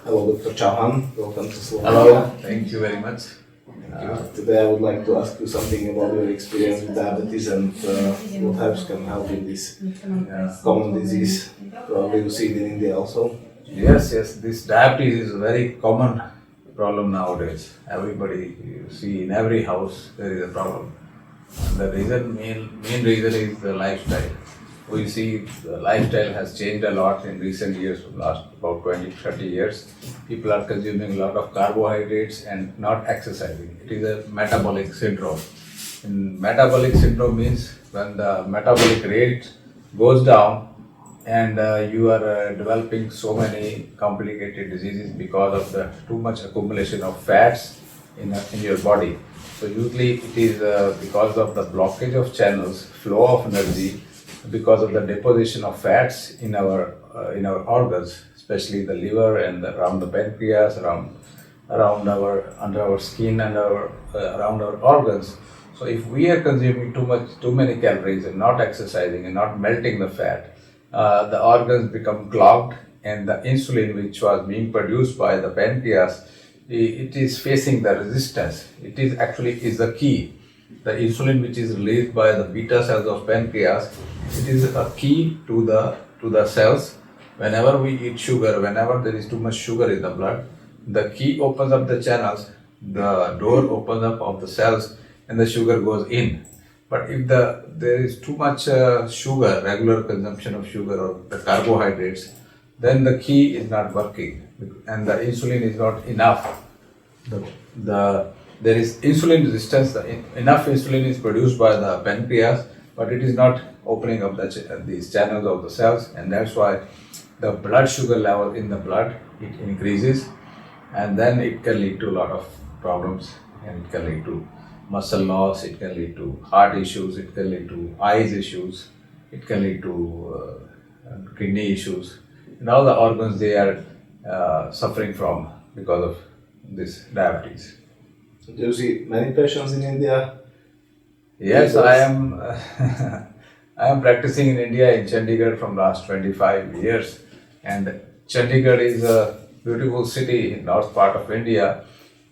Hello, Dr. Chauhan. Welcome to Hello, Slovakia. thank you very much. Today I would like to ask you something about your experience with diabetes and what herbs can help in this common disease. Probably you see it in India also. Yes, this diabetes is a very common problem nowadays. Everybody, you see in every house there is a problem. And the main reason is the lifestyle. We see the lifestyle has changed a lot in recent years, last about 20, 30 years. People are consuming a lot of carbohydrates and not exercising. It is a metabolic syndrome. And metabolic syndrome means when the metabolic rate goes down and you are developing so many complicated diseases because of the too much accumulation of fats in your body. So usually it is because of the blockage of channels, flow of energy, because of the deposition of fats in our organs, especially the liver and around the pancreas, around our under our skin and around our organs. So if we are consuming too many calories and not exercising and not melting the fat, the organs become clogged, and the insulin which was being produced by the pancreas, it is facing the resistance. It is actually is the key. The insulin which is released by the beta cells of pancreas, it is a key to the cells. Whenever we eat sugar, whenever there is too much sugar in the blood, the key opens up the channels, the door opens up of the cells, and the sugar goes in. But if there is too much sugar, regular consumption of sugar or the carbohydrates, then the key is not working and the insulin is not enough. There is insulin resistance. Enough insulin is produced by the pancreas, but it is not opening up these channels of the cells, and that's why the blood sugar level in the blood it increases, and then it can lead to a lot of problems, and it can lead to muscle loss, it can lead to heart issues, it can lead to eyes issues, it can lead to kidney issues, and all the organs they are suffering from because of this diabetes. Do you see many patients in India? Yes, I am. I am practicing in India in Chandigarh from last 25 years, and Chandigarh is a beautiful city in north part of India,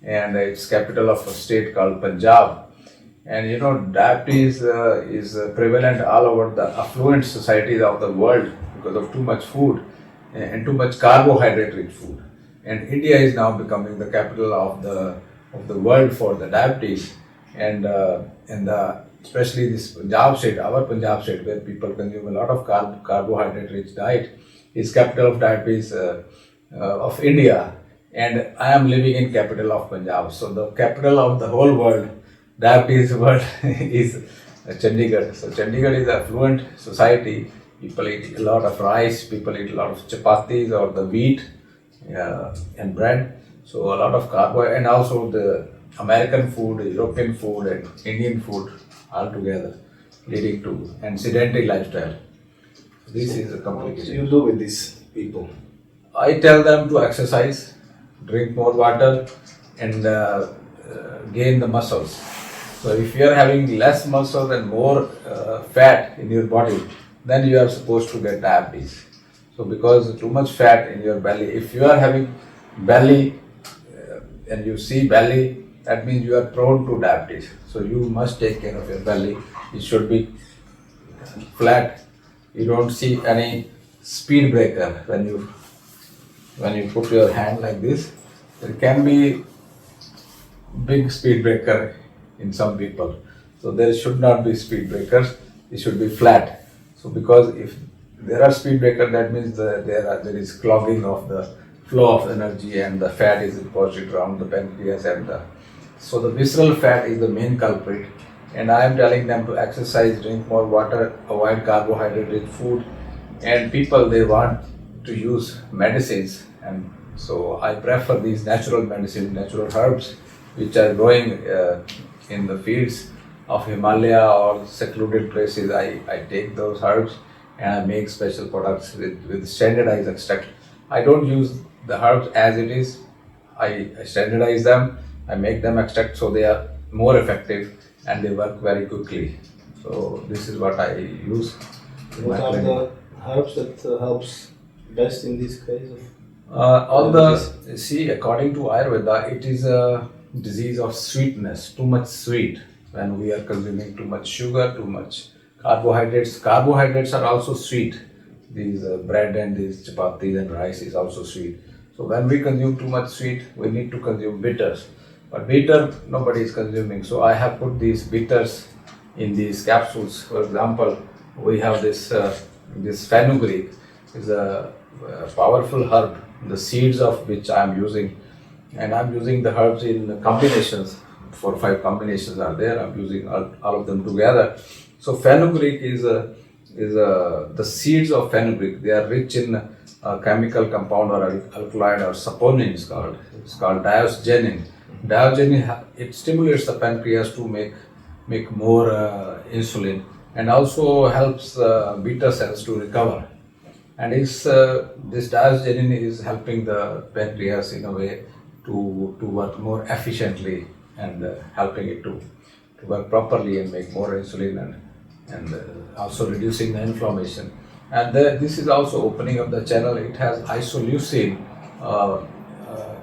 and it's capital of a state called Punjab. And you know, diabetes is prevalent all over the affluent societies of the world because of too much food and too much carbohydrate-rich food. And India is now becoming the capital of the world for the diabetes, and especially this Punjab state, our Punjab state, where people consume a lot of carbohydrate-rich diet, is capital of diabetes of India, and I am living in capital of Punjab. So the capital of the whole world, diabetes world, is Chandigarh. So Chandigarh is a affluent society. People eat a lot of rice, people eat a lot of chapatis or the wheat and bread. So a lot of carbohydrate, and also the American food, European food, and Indian food all together, leading to and sedentary lifestyle. This is a What complication. do you do with these people? I tell them to exercise, drink more water, and gain the muscles. So if you are having less muscle and more fat in your body, then you are supposed to get diabetes. So because too much fat in your belly, if you are having belly and you see belly, that means you are prone to diabetes. So you must take care of your belly. It should be flat. You don't see any speed breaker when you put your hand like this. There can be big speed breaker in some people. So there should not be speed breakers. It should be flat. So because if there are speed breakers, that means there is clogging of the flow of energy, and the fat is deposited around the pancreas, and so the visceral fat is the main culprit. And I am telling them to exercise, drink more water, avoid carbohydrate-rich food, and people they want to use medicines, and so I prefer these natural medicines, natural herbs, which are growing in the fields of Himalaya or secluded places. I take those herbs and I make special products with standardized extract. I don't use the herbs as it is. I standardize them, I make them extract so they are more effective and they work very quickly. So this is what I use in What my are clinic. the herbs that helps best in this case of According to Ayurveda, it is a disease of sweetness, too much sweet. When we are consuming too much sugar, too much carbohydrates. Carbohydrates are also sweet. These bread and these chapatis and rice is also sweet. So when we consume too much sweet, we need to consume bitters. But bitter, nobody is consuming. So I have put these bitters in these capsules. For example, we have this fenugreek is a powerful herb, the seeds of which I am using, and I'm using the herbs in combinations. 4 or 5 combinations are there. I'm using all of them together. So fenugreek is the seeds of fenugreek. They are rich in a chemical compound or alkaloid or saponin is called. It's called diosgenin. Diosgenin it stimulates the pancreas to make more insulin, and also helps beta cells to recover. And this diosgenin is helping the pancreas in a way to work more efficiently, and helping it to work properly and make more insulin, and also reducing the inflammation. And this is also opening up the channel. It has isoleucine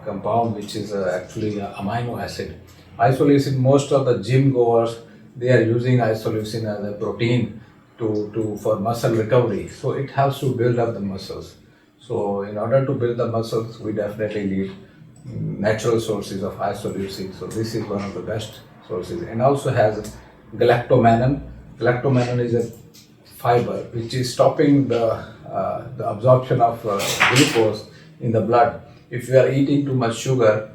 compound, which is actually an amino acid. Isoleucine, most of the gym goers, they are using isoleucine as a protein for muscle recovery. So it helps to build up the muscles. So in order to build the muscles, we definitely need natural sources of isoleucine. So this is one of the best sources, and also has galactomannan. Galactomannan is a fiber which is stopping the absorption of glucose in the blood. If you are eating too much sugar,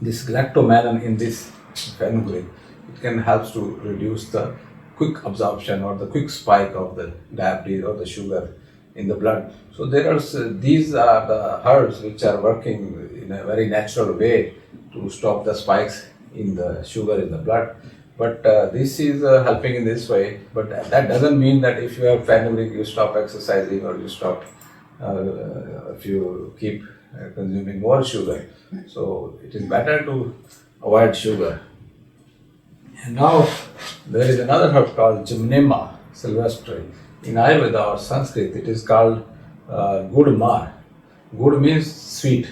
this galactomannan in this fenugreek, it can help to reduce the quick absorption or the quick spike of the diabetes or the sugar in the blood. So these are the herbs which are working in a very natural way to stop the spikes in the sugar in the blood. But this is helping in this way. But that doesn't mean that if you have fenugreek, you stop exercising, or you stop if you keep consuming more sugar. So it is better to avoid sugar. And now there is another herb called Gymnema sylvestre. In Ayurveda or Sanskrit, it is called Gud Mar. Gud means sweet,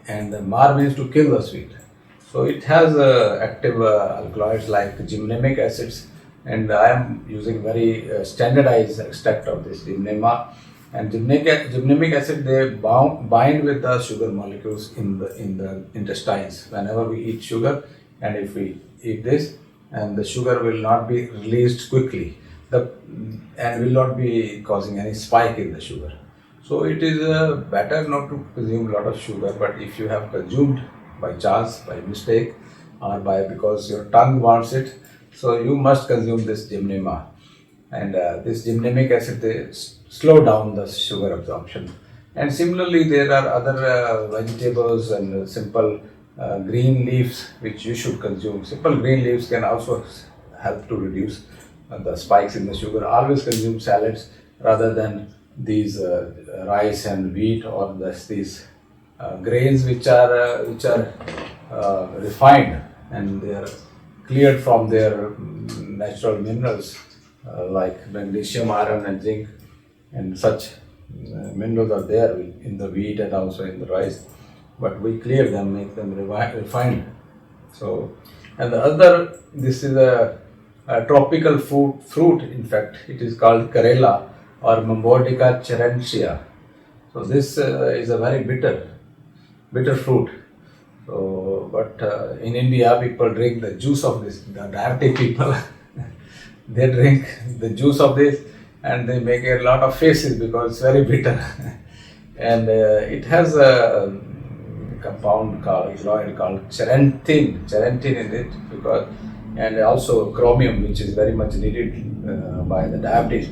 and Mar means to kill the sweet. So it has active alkaloids like gymnemic acids, and I am using very standardized extract of this Gymnema. And gymnemic acid, they bind with the sugar molecules in the intestines. Whenever we eat sugar, and if we eat this, and the sugar will not be released quickly, and will not be causing any spike in the sugar. So it is better not to consume a lot of sugar, but if you have consumed by chance, by mistake, or because your tongue wants it, so you must consume this Gymnema. And this gymnemic acid, they slow down the sugar absorption. And similarly, there are other vegetables and simple green leaves which you should consume. Simple green leaves can also help to reduce the spikes in the sugar. Always consume salads rather than these rice and wheat, or these grains which are refined, and they are cleared from their natural minerals like magnesium, iron and zinc, and such minerals are there in the wheat and also in the rice, but we clear them, make them refined. So, and the other, this is a tropical fruit, in fact, it is called Karela or Mambordica charentia. So this is a very bitter fruit. So, but in India, people drink the juice of this. The diabetic people, they drink the juice of this, and they make a lot of faces because it's very bitter. And it has a compound called charentin in it, because, and also chromium, which is very much needed by the diabetes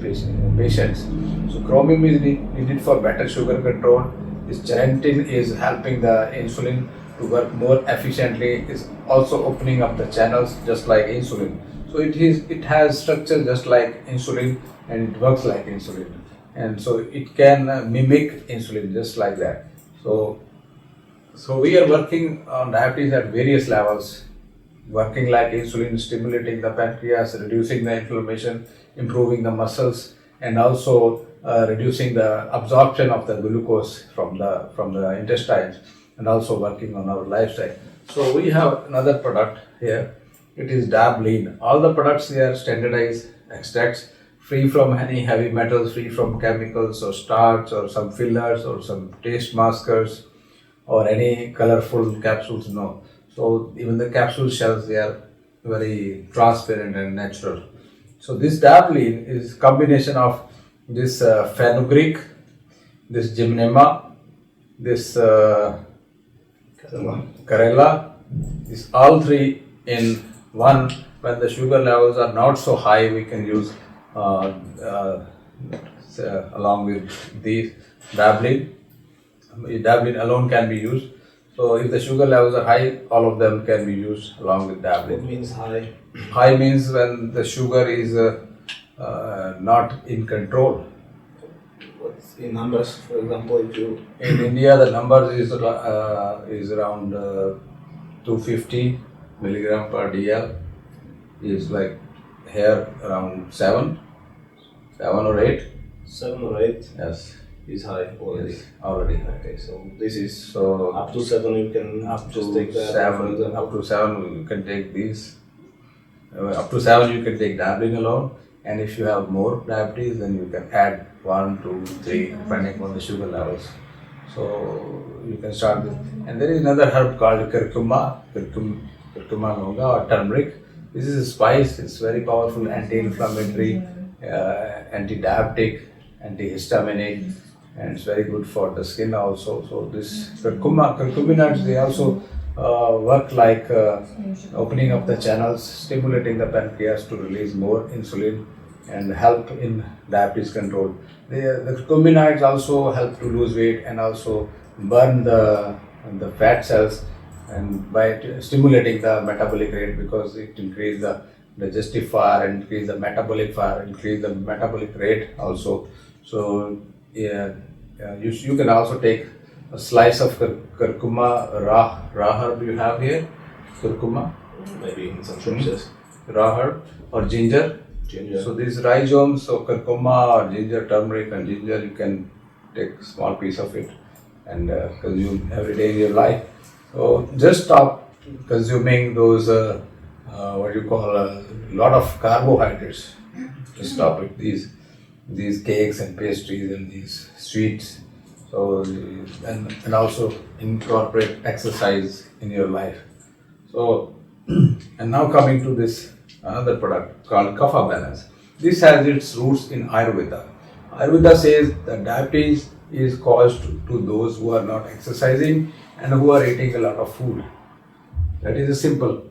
patients. So chromium is needed for better sugar control. This charentin is helping the insulin to work more efficiently. Is also opening up the channels just like insulin. So it has structure just like insulin, and it works like insulin, and so it can mimic insulin just like that. So we are working on diabetes at various levels, working like insulin, stimulating the pancreas, reducing the inflammation, improving the muscles, and also reducing the absorption of the glucose from the intestines, and also working on our lifestyle. So we have another product here. It is Dablin. All the products here are standardized extracts, free from any heavy metals, free from chemicals or starch or some fillers or some taste maskers or any colorful capsules. No. So even the capsule shells, they are very transparent and natural. So this Dablin is combination of this Fenugreek, this Gymnema, this Karela, these all three in one. When the sugar levels are not so high, we can use along with these Dablin. Dablin alone can be used. So if the sugar levels are high, all of them can be used along with Dablin. What means high? High means when the sugar is not in control. What's in numbers, for example, if you... In India, the number is around 250 milligram per dl. Is like here around 7 or 8. 7 or 8? Yes. Is high already. Yes, already. Okay, so this is So up to 7 you can up just to take that. 7. Up to 7 you can take these. Up to 7 you can take Dablin alone, and if you have more diabetes, then you can add 1, 2, 3 depending on the sugar levels. So you can start with. And there is another herb called curcuma longa or turmeric. This is a spice. It's very powerful anti-inflammatory, anti-diabetic, antihistaminic, and it's very good for the skin also. So this curcumin, they also work like opening up the channels, stimulating the pancreas to release more insulin and help in diabetes control. The curcuminoids also help to lose weight and also burn the fat cells, and by stimulating the metabolic rate, because it increases the digestive fire, increase the metabolic fire, increase the metabolic rate also. So you can also take a slice of curcuma raw herb you have here, curcuma, Maybe in some shops. raw herb, or ginger. So these rhizomes, so curcuma or ginger, turmeric and ginger, you can take a small piece of it and consume every day in your life. So just stop consuming those what you call a lot of carbohydrates. Just stop it. These cakes and pastries and these sweets. So and also incorporate exercise in your life. So and now coming to this another product called Kapha Balance. This has its roots in Ayurveda. Ayurveda says that diabetes is caused to those who are not exercising and who are eating a lot of food. That is a simple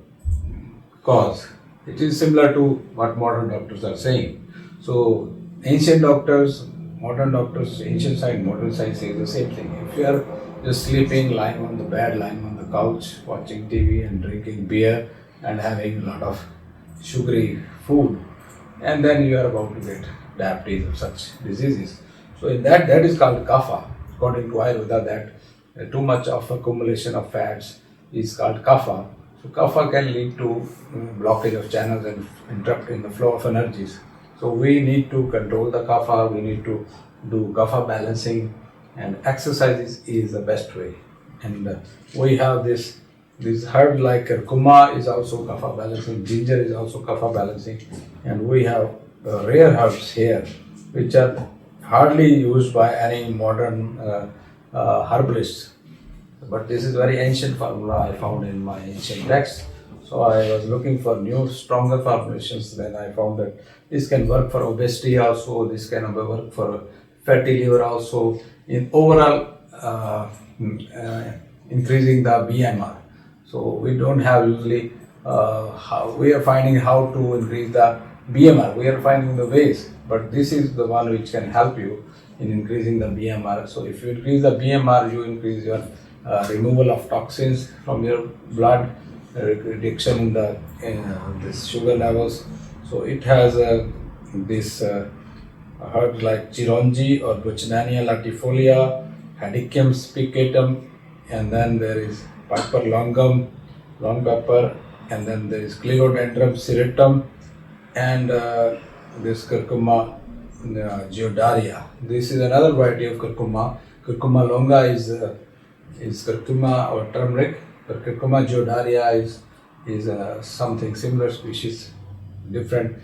cause. It is similar to what modern doctors are saying. So ancient doctors, modern doctors, ancient science, modern science say the same thing. If you are just sleeping, lying on the bed, lying on the couch, watching TV and drinking beer and having a lot of sugary food, and then you are about to get diabetes or such diseases. So in that is called kapha. According to Ayurveda, that too much of accumulation of fats is called kapha. So kapha can lead to blockage of channels and interrupt in the flow of energies. So we need to control the kapha, we need to do kapha balancing, and exercise is the best way. And we have this herb like curcuma is also kapha balancing, ginger is also kapha balancing, and we have rare herbs here which are hardly used by any modern herbalists. But this is very ancient formula I found in my ancient text. So I was looking for new, stronger formulations. Then I found that this can work for obesity also, this can work for fatty liver also, in overall increasing the BMR. So we don't have usually, we are finding how to increase the BMR, we are finding the ways, but this is the one which can help you in increasing the BMR. So if you increase the BMR, you increase your removal of toxins from your blood, reduction in the this sugar levels. So it has this herbs like chironji or Buchanania latifolia, Hedychium spicatum, and then there is Piper longum, long pepper, and then there is Clerodendrum syritum, and this curcuma Geodaria. This is another variety of curcuma. Curcuma longa is curcuma or turmeric, but curcuma geodaria is something similar species, different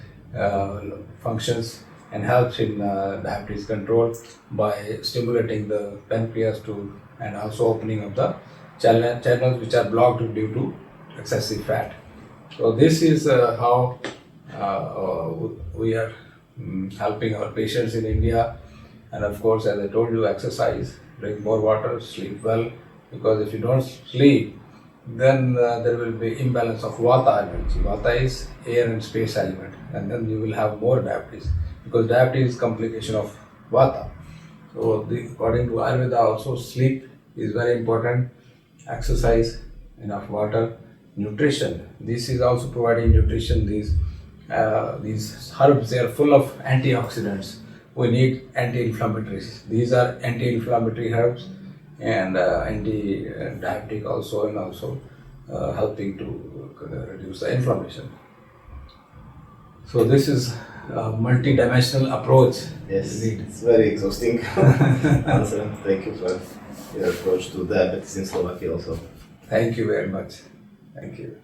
functions, and helps in diabetes control by stimulating the pancreas to and also opening up the channels which are blocked due to excessive fat. So this is how we are helping our patients in India. And of course, as I told you, exercise, drink more water, sleep well, because if you don't sleep, then there will be imbalance of vata energy. Vata is air and space element, and then you will have more diabetes, because diabetes is complication of vata. So according to Ayurveda also, sleep is very important, exercise, enough water, nutrition. This is also providing nutrition. These herbs, they are full of antioxidants. We need anti-inflammatories. These are anti-inflammatory herbs and anti-diabetic also, and also helping to reduce the inflammation. So this is a multi-dimensional approach. Yes, it's very exhausting answer. Thank you for your approach to diabetes in Slovakia also. Thank you very much. Thank you.